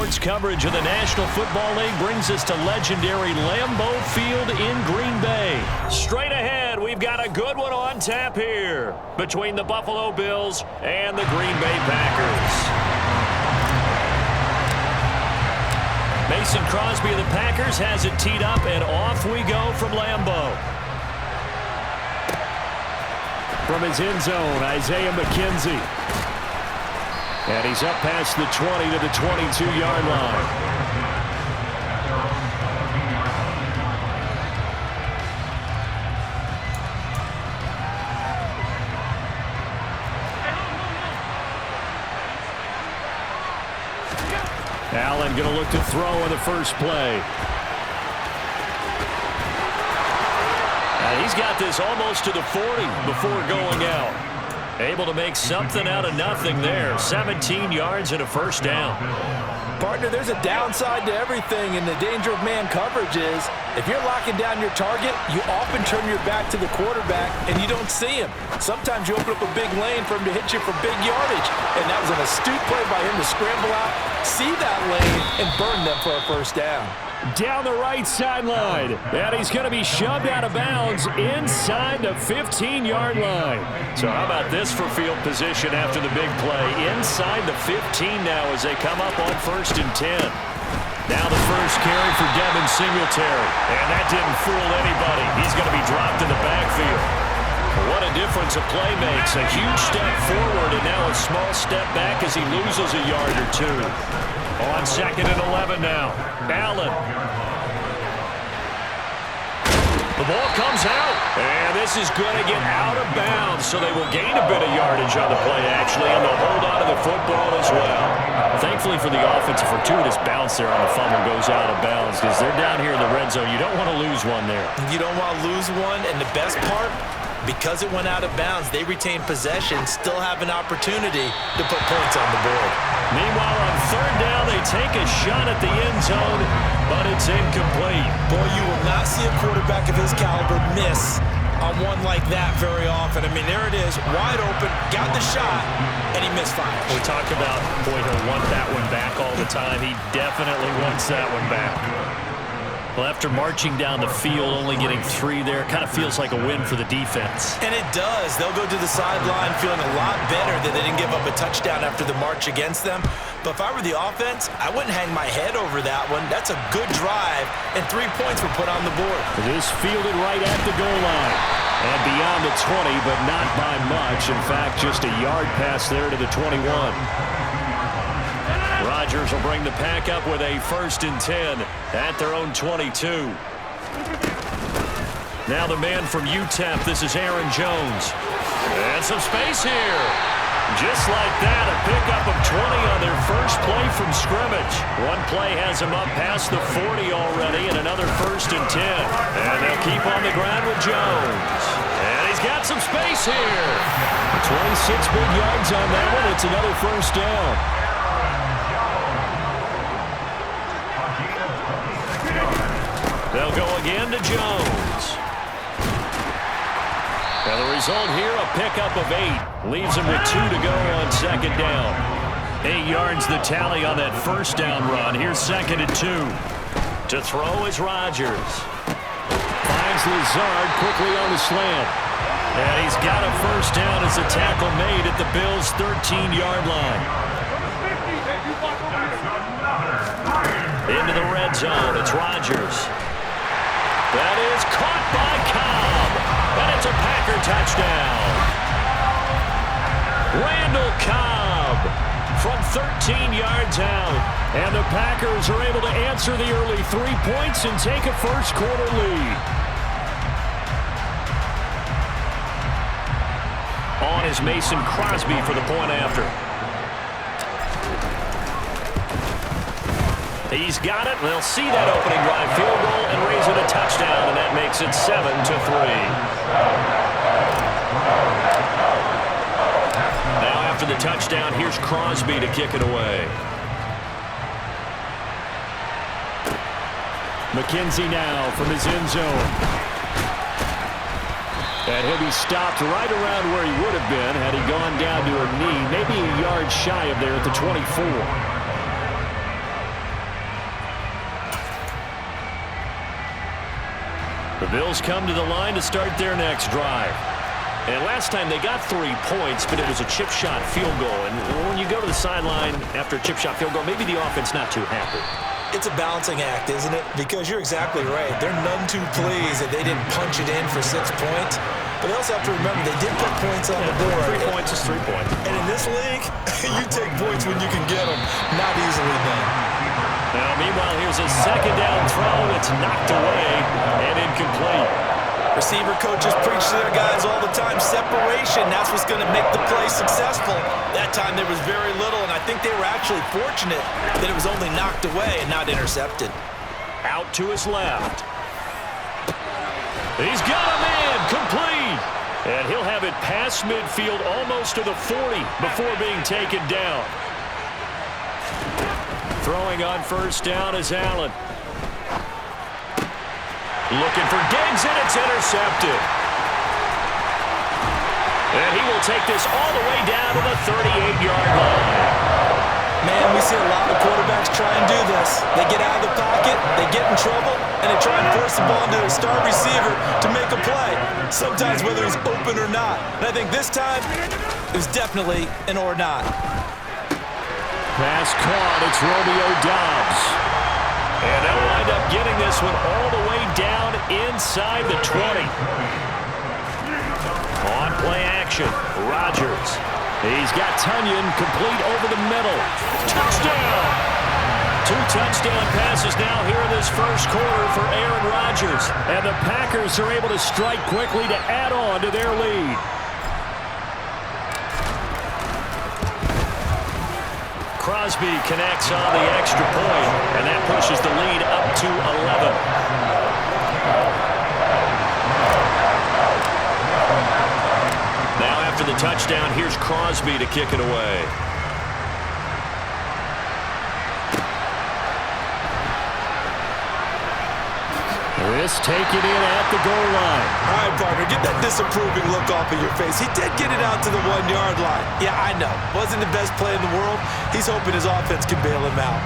Sports coverage of the National Football League brings us to legendary Lambeau Field in Green Bay. Straight ahead, we've got a good one on tap here between the Buffalo Bills and the Green Bay Packers. Mason Crosby of the Packers has it teed up, and off we go from Lambeau. From his end zone, Isaiah McKenzie. And he's up past the 20 to the 22-yard line. Allen going to look to throw on the first play. And he's got this almost to the 40 before going out. Able to make something out of nothing there. 17 yards and a first down. Partner, there's a downside to everything, and the danger of man coverage is if you're locking down your target, you often turn your back to the quarterback and you don't see him. Sometimes you open up a big lane for him to hit you for big yardage, and that was an astute play by him to scramble out, see that lane, and burn them for a first down. Down the right sideline, and he's going to be shoved out of bounds inside the 15-yard line. So how about this for field position after the big play? Inside the 15 now as they come up on 1st and 10. Now the first carry for Devin Singletary, and that didn't fool anybody. He's going to be dropped in the backfield. What a difference a play makes. A huge step forward, and now a small step back as he loses a yard or two. On 2nd and 11 now. Allen. The ball comes out. And this is going to get out of bounds, so they will gain a bit of yardage on the play, actually, and they'll hold on to the football as well. Thankfully for the offense, a fortuitous bounce there on the fumble goes out of bounds because they're down here in the red zone. You don't want to lose one there. You don't want to lose one, and the best part, because it went out of bounds, they retain possession, still have an opportunity to put points on the board. Meanwhile, on 3rd down, they take a shot at the end zone, but it's incomplete. Boy, you will not see a quarterback of his caliber miss on one like that very often. I mean, there it is, wide open, got the shot, and he misfires. We talked about, boy, he'll want that one back all the time. He definitely wants that one back. Well, after marching down the field, only getting 3 there, kind of feels like a win for the defense. And it does. They'll go to the sideline feeling a lot better that they didn't give up a touchdown after the march against them. But if I were the offense, I wouldn't hang my head over that one. That's a good drive, and 3 points were put on the board. It is fielded right at the goal line. And beyond the 20, but not by much. In fact, just a yard pass there to the 21. Rodgers will bring the pack up with a 1st and 10 at their own 22. Now the man from UTEP, this is Aaron Jones. And some space here. Just like that, a pickup of 20 on their first play from scrimmage. One play has them up past the 40 already, and another 1st and 10. And they'll keep on the ground with Jones. And he's got some space here. 26 big yards on that one. It's another first down. They'll go again to Jones. And the result here, a pickup of 8. Leaves him with 2 to go on 2nd down. 8 yards the tally on that first down run. Here's 2nd and 2. To throw is Rodgers. Finds Lazard quickly on the slant. And he's got a first down as the tackle made at the Bills' 13-yard line. Into the red zone, it's Rodgers. That is caught by Cobb. And it's a Packer touchdown. Randall Cobb from 13 yards out. And the Packers are able to answer the early 3 points and take a first-quarter lead. On is Mason Crosby for the point after. He's got it. They'll see that opening drive field goal and raise it a touchdown, and that makes it 7-3. Now after the touchdown, here's Crosby to kick it away. McKenzie now from his end zone. And he'll be stopped right around where he would have been had he gone down to a knee, maybe a yard shy of there at the 24. The Bills come to the line to start their next drive. And last time they got 3 points, but it was a chip shot field goal. And when you go to the sideline after a chip shot field goal, maybe the offense not too happy. It's a balancing act, isn't it? Because you're exactly right. They're none too pleased that they didn't punch it in for 6 points. But they also have to remember they did put points on the board. 3 points is 3 points. And in this league, you take points when you can get them. Not easily done. Now, meanwhile, here's a second down throw. It's knocked away and incomplete. Receiver coaches preach to their guys all the time. Separation, that's what's going to make the play successful. That time there was very little, and I think they were actually fortunate that it was only knocked away and not intercepted. Out to his left. He's got a man, complete. And he'll have it past midfield almost to the 40 before being taken down. Throwing on first down is Allen. Looking for Diggs, and it's intercepted. And he will take this all the way down to the 38-yard line. Man, we see a lot of quarterbacks try and do this. They get out of the pocket, they get in trouble, and they try and force the ball into their star receiver to make a play, sometimes whether he's open or not. And I think this time, it was definitely an or not. Pass caught. It's Romeo Doubs. And they'll wind up getting this one all the way down inside the 20. On play action, Rodgers. He's got Tunyon complete over the middle. Touchdown! 2 touchdown passes now here in this first quarter for Aaron Rodgers. And the Packers are able to strike quickly to add on to their lead. Crosby connects on the extra point, and that pushes the lead up to 11. Now after the touchdown, here's Crosby to kick it away. This taken in at the goal line. All right, partner, get that disapproving look off of your face. He did get it out to the 1-yard line. Yeah, I know. Wasn't the best play in the world. He's hoping his offense can bail him out.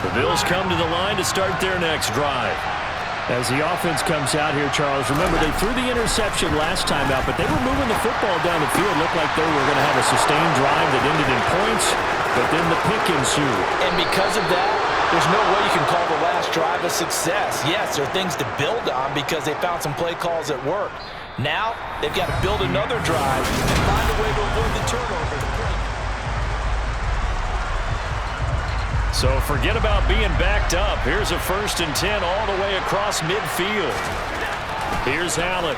The Bills come to the line to start their next drive. As the offense comes out here, Charles, remember they threw the interception last time out, but they were moving the football down the field. Looked like they were going to have a sustained drive that ended in points, but then the pick ensued. And because of that, there's no way you can call the last drive a success. Yes, there are things to build on because they found some play calls that work. Now, they've got to build another drive and find a way to avoid the turnover. So forget about being backed up. Here's a 1st and 10 all the way across midfield. Here's Allen.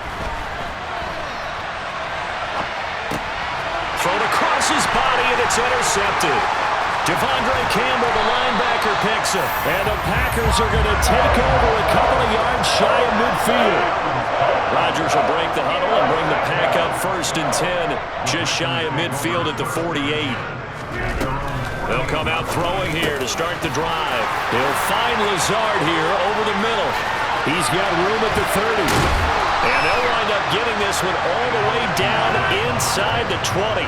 Thrown across his body, and it's intercepted. Devondre Campbell, the linebacker, picks it. And the Packers are going to take over a couple of yards shy of midfield. Rodgers will break the huddle and bring the Pack up 1st and 10, just shy of midfield at the 48. They'll come out throwing here to start the drive. They'll find Lazard here over the middle. He's got room at the 30. And they'll wind up getting this one all the way down inside the 20.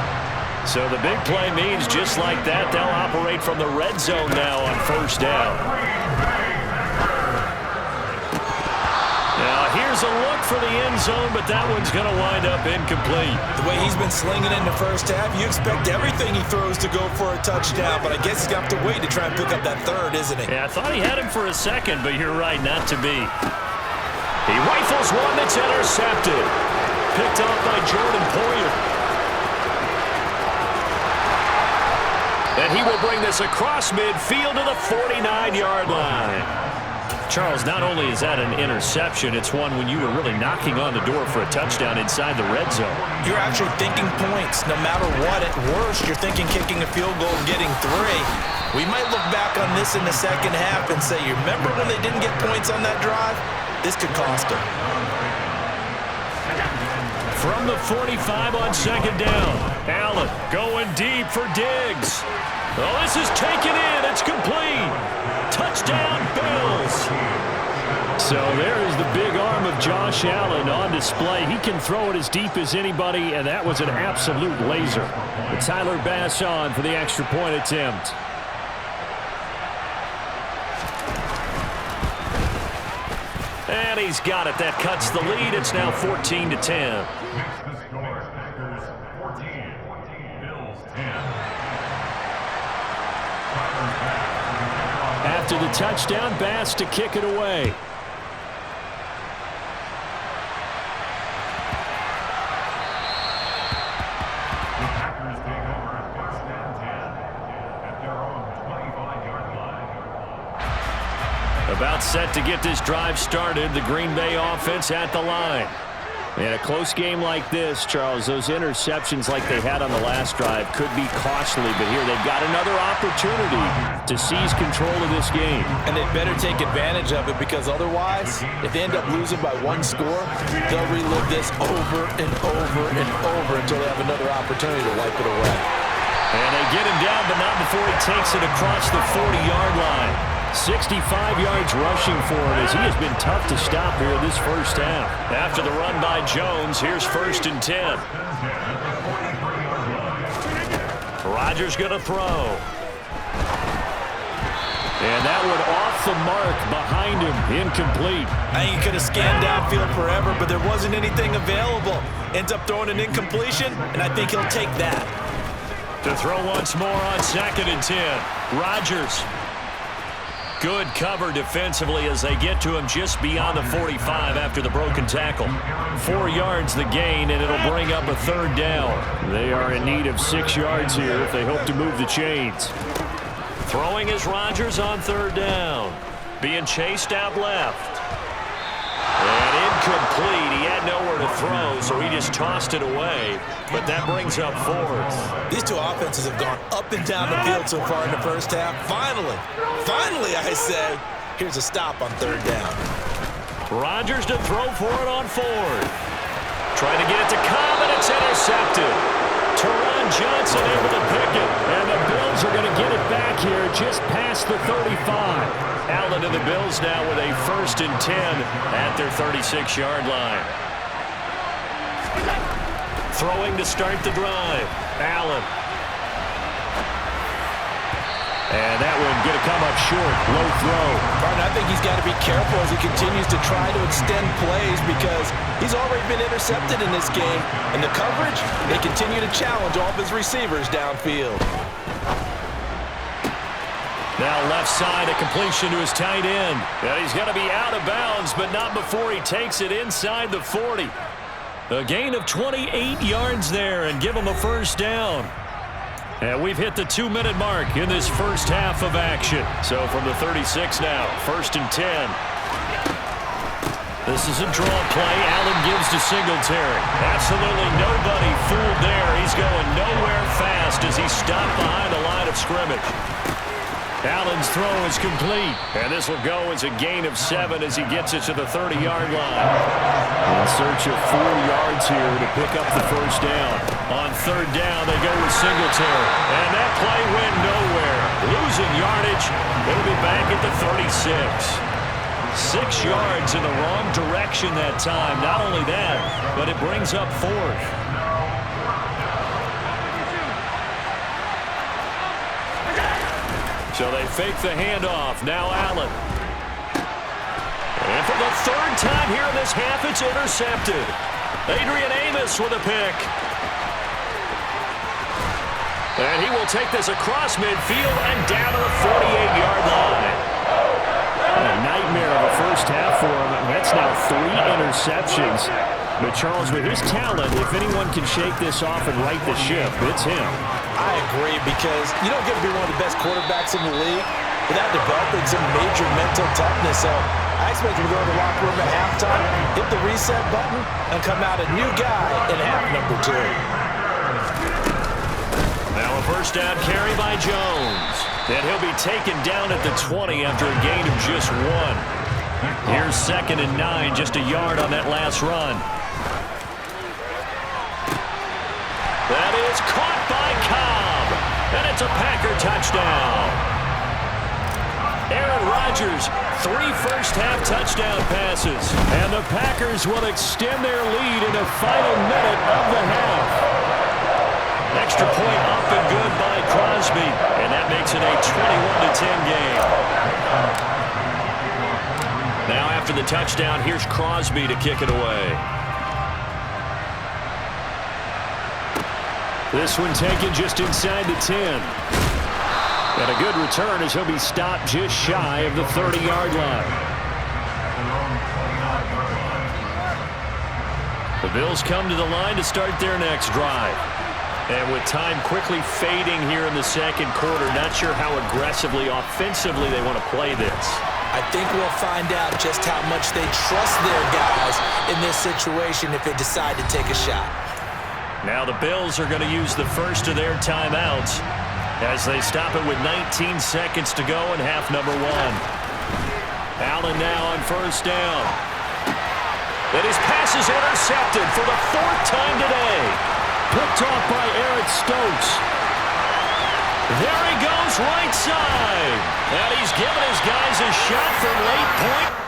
So the big play means just like that, they'll operate from the red zone now on 1st down. Now here's a look for the end zone, but that one's going to wind up incomplete. The way he's been slinging in the first half, you expect everything he throws to go for a touchdown, but I guess he's got to wait to try and pick up that 3rd, isn't he? Yeah, I thought he had him for a second, but you're right, not to be. He rifles one that's intercepted. Picked off by Jordan Poyer. And he will bring this across midfield to the 49-yard line. Charles, not only is that an interception, it's one when you were really knocking on the door for a touchdown inside the red zone. You're actually thinking points. No matter what, at worst, you're thinking kicking a field goal and getting 3. We might look back on this in the second half and say, you remember when they didn't get points on that drive? This could cost them. From the 45 on 2nd down, Allen going deep for Diggs. Oh, this is taken in. It's complete. Touchdown, Bills. So there is the big arm of Josh Allen on display. He can throw it as deep as anybody, and that was an absolute laser. But Tyler Bass on for the extra point attempt. And And he's got it. That cuts the lead. It's now 14-10. After the touchdown, Bass to kick it away. About set to get this drive started. The Green Bay offense at the line. In a close game like this, Charles, those interceptions like they had on the last drive could be costly, but here they've got another opportunity to seize control of this game. And they better take advantage of it, because otherwise, if they end up losing by one score, they'll relive this over and over and over until they have another opportunity to wipe it away. And they get him down, but not before he takes it across the 40-yard line. 65 yards rushing for him, as he has been tough to stop here this first half. After the run by Jones, here's 1st and 10. Rodgers going to throw. And that one off the mark behind him, incomplete. I think he could have scanned downfield forever, but there wasn't anything available. Ends up throwing an incompletion, and I think he'll take that. To throw once more on 2nd and 10. Rodgers. Good cover defensively as they get to him just beyond the 45 after the broken tackle. 4 yards the gain, and it'll bring up a 3rd down. They are in need of 6 yards here if they hope to move the chains. Throwing is Rodgers on 3rd down. Being chased out left. And incomplete. He had nowhere to throw, so he just tossed it away. But that brings up 4th. These two offenses have gone up and down the field so far in the first half. Finally, I say, here's a stop on 3rd down. Rodgers to throw for it on 4th. Trying to get it to Cobb, and it's intercepted. Teron Johnson able to pick it, and the Bills are going to get it back here just past the 35. Allen to the Bills now with a 1st and 10 at their 36-yard line. Throwing to start the drive. Allen. And that one going to come up short. Low throw. Martin, I think he's got to be careful as he continues to try to extend plays, because he's already been intercepted in this game. And the coverage, they continue to challenge all of his receivers downfield. Now left side, a completion to his tight end. And he's going to be out of bounds, but not before he takes it inside the 40. A gain of 28 yards there, and give him a 1st down. And we've hit the 2-minute mark in this first half of action. So from the 36 now, 1st and 10. This is a draw play. Allen gives to Singletary. Absolutely nobody fooled there. He's going nowhere fast as he stopped behind the line of scrimmage. Allen's throw is complete, and this will go as a gain of 7 as he gets it to the 30-yard line. In search of 4 yards here to pick up the 1st down. On 3rd down, they go with Singletary, and that play went nowhere. Losing yardage, it'll be back at the 36. 6 yards in the wrong direction that time. Not only that, but it brings up 4th. So they fake the handoff. Now Allen. And for the 3rd time here in this half, it's intercepted. Adrian Amos with a pick. And he will take this across midfield and down to the 48-yard line. A nightmare of a first half for him. That's now 3 interceptions. But Charles, with his talent, if anyone can shake this off and right the ship, it's him. I agree, because you don't get to be one of the best quarterbacks in the league without developing some major mental toughness. So I expect him to go to the locker room at halftime, hit the reset button, and come out a new guy in half number 2. Now a 1st down carry by Jones. And he'll be taken down at the 20 after a gain of just 1. Here's 2nd and 9, just a yard on that last run. That is caught by Cobb, and it's a Packer touchdown. Aaron Rodgers, 3 first-half touchdown passes, and the Packers will extend their lead in the final minute of the half. Extra point up and good by Crosby, and that makes it a 21-10 game. Now after the touchdown, here's Crosby to kick it away. This one taken just inside the 10. And a good return as he'll be stopped just shy of the 30-yard line. The Bills come to the line to start their next drive. And with time quickly fading here in the second quarter, not sure how aggressively, offensively they want to play this. I think we'll find out just how much they trust their guys in this situation if they decide to take a shot. Now the Bills are going to use the first of their timeouts as they stop it with 19 seconds to go in half number 1. Allen now on first down. And his pass is intercepted for the 4th time today. Picked off by Eric Stokes. There he goes right side. And he's giving his guys a shot from late point.